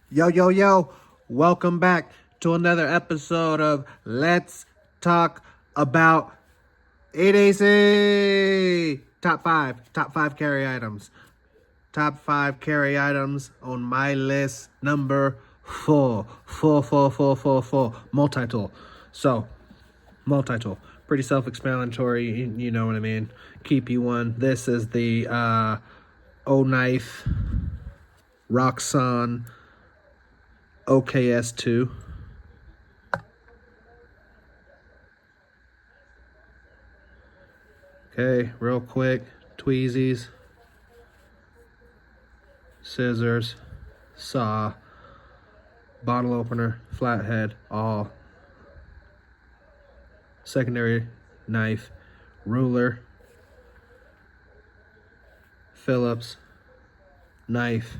Yo, yo, yo, welcome back to another episode of Let's Talk About EDC. Top five carry items. Top five carry items on my list. Number four. Multi-tool. So, multi-tool. Pretty self-explanatory, you know what I mean. Keep you one. This is the OKnife Roxon OKS2. Okay, real quick, tweezies, scissors, saw, bottle opener, flathead, all. Secondary knife, ruler, Phillips, knife,